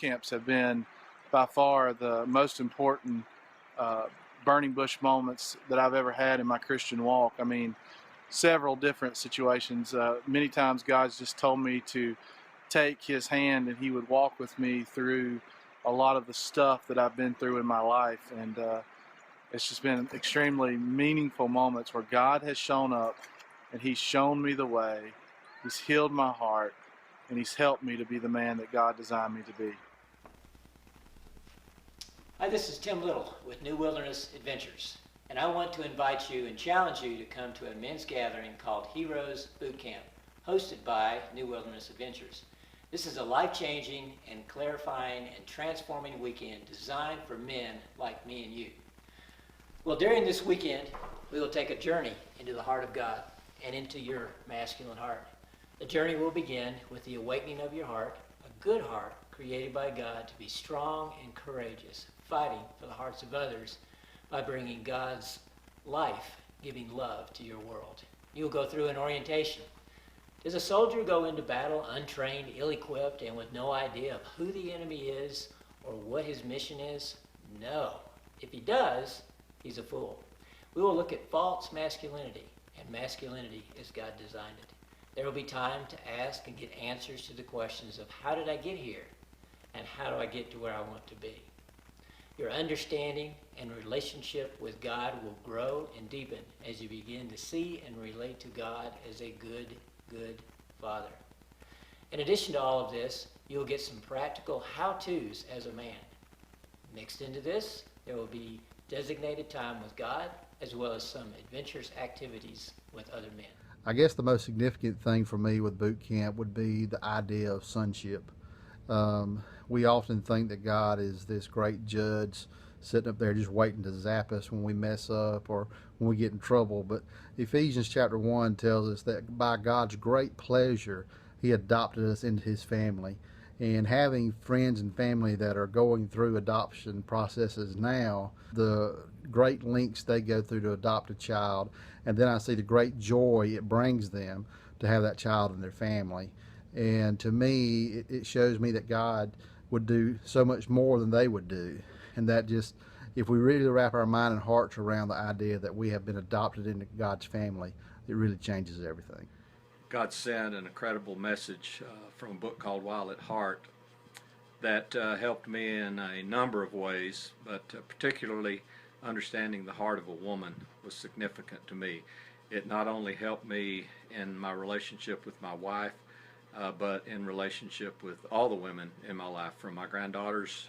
camps have been by far the most important burning bush moments that I've ever had in my Christian walk. I mean, several different situations. Many times God's just told me to take his hand and he would walk with me through a lot of the stuff that I've been through in my life. And it's just been extremely meaningful moments where God has shown up and he's shown me the way. He's healed my heart and he's helped me to be the man that God designed me to be. Hi, this is Tim Little with New Wilderness Adventures, and I want to invite you and challenge you to come to a men's gathering called Heroes Boot Camp, hosted by New Wilderness Adventures. This is a life-changing and clarifying and transforming weekend designed for men like me and you. Well, during this weekend, we will take a journey into the heart of God and into your masculine heart. The journey will begin with the awakening of your heart, a good heart created by God to be strong and courageous, fighting for the hearts of others by bringing God's life-giving love to your world. You'll go through an orientation. Does a soldier go into battle untrained, ill-equipped, and with no idea of who the enemy is or what his mission is? No. If he does, he's a fool. We will look at false masculinity and masculinity as God designed it. There will be time to ask and get answers to the questions of how did I get here and how do I get to where I want to be. Your understanding and relationship with God will grow and deepen as you begin to see and relate to God as a good Father. In addition to all of this, you'll get some practical how-tos as a man. Mixed into this, there will be designated time with God as well as some adventurous activities with other men. I guess the most significant thing for me with boot camp would be the idea of sonship. We often think that God is this great judge sitting up there just waiting to zap us when we mess up or when we get in trouble. But Ephesians chapter 1 tells us that by God's great pleasure, he adopted us into his family. And having friends and family that are going through adoption processes now, the great lengths they go through to adopt a child, and then I see the great joy it brings them to have that child in their family. And to me, it shows me that God would do so much more than they would do. And that just, if we really wrap our mind and hearts around the idea that we have been adopted into God's family, it really changes everything. God sent an incredible message from a book called Wild at Heart that helped me in a number of ways, but particularly understanding the heart of a woman was significant to me. It not only helped me in my relationship with my wife, but in relationship with all the women in my life, from my granddaughters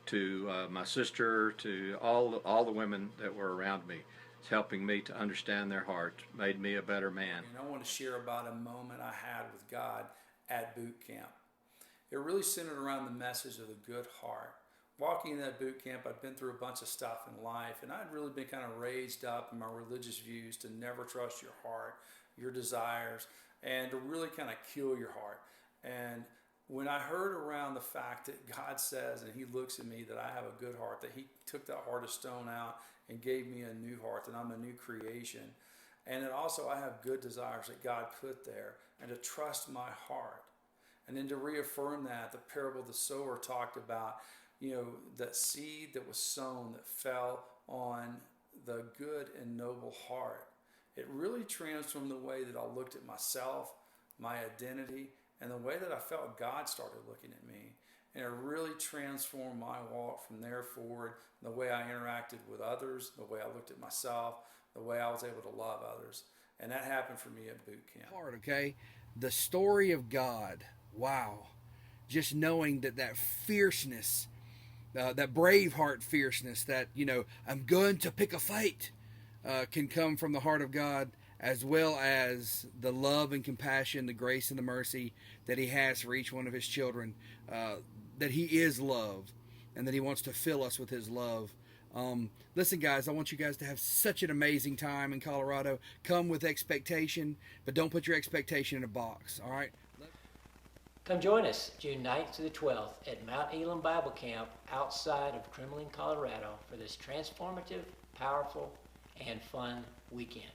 to my sister, to all the women that were around me. It's helping me to understand their heart, made me a better man. And I want to share about a moment I had with God at boot camp. It really centered around the message of the good heart. Walking in that boot camp, I'd been through a bunch of stuff in life, and I'd really been kind of raised up in my religious views to never trust your heart, your desires, and to really kind of kill your heart. And when I heard around the fact that God says, and he looks at me, that I have a good heart, that he took that heart of stone out and gave me a new heart, that I'm a new creation, and that also I have good desires that God put there, and to trust my heart. And then to reaffirm that, the parable of the sower talked about, that seed that was sown that fell on the good and noble heart. It really transformed the way that I looked at myself, my identity, and the way that I felt God started looking at me. And it really transformed my walk from there forward, the way I interacted with others, the way I looked at myself, the way I was able to love others. And that happened for me at boot camp. Okay, the story of God. Wow. Just knowing that fierceness, that Braveheart fierceness, that, I'm going to pick a fight, can come from the heart of God, as well as the love and compassion, the grace and the mercy that he has for each one of his children, that he is love, and that he wants to fill us with his love. Listen, guys, I want you guys to have such an amazing time in Colorado. Come with expectation, but don't put your expectation in a box, all right? Come join us June 9th to the 12th at Mount Elam Bible Camp outside of Kremlin, Colorado for this transformative, powerful, and fun weekend.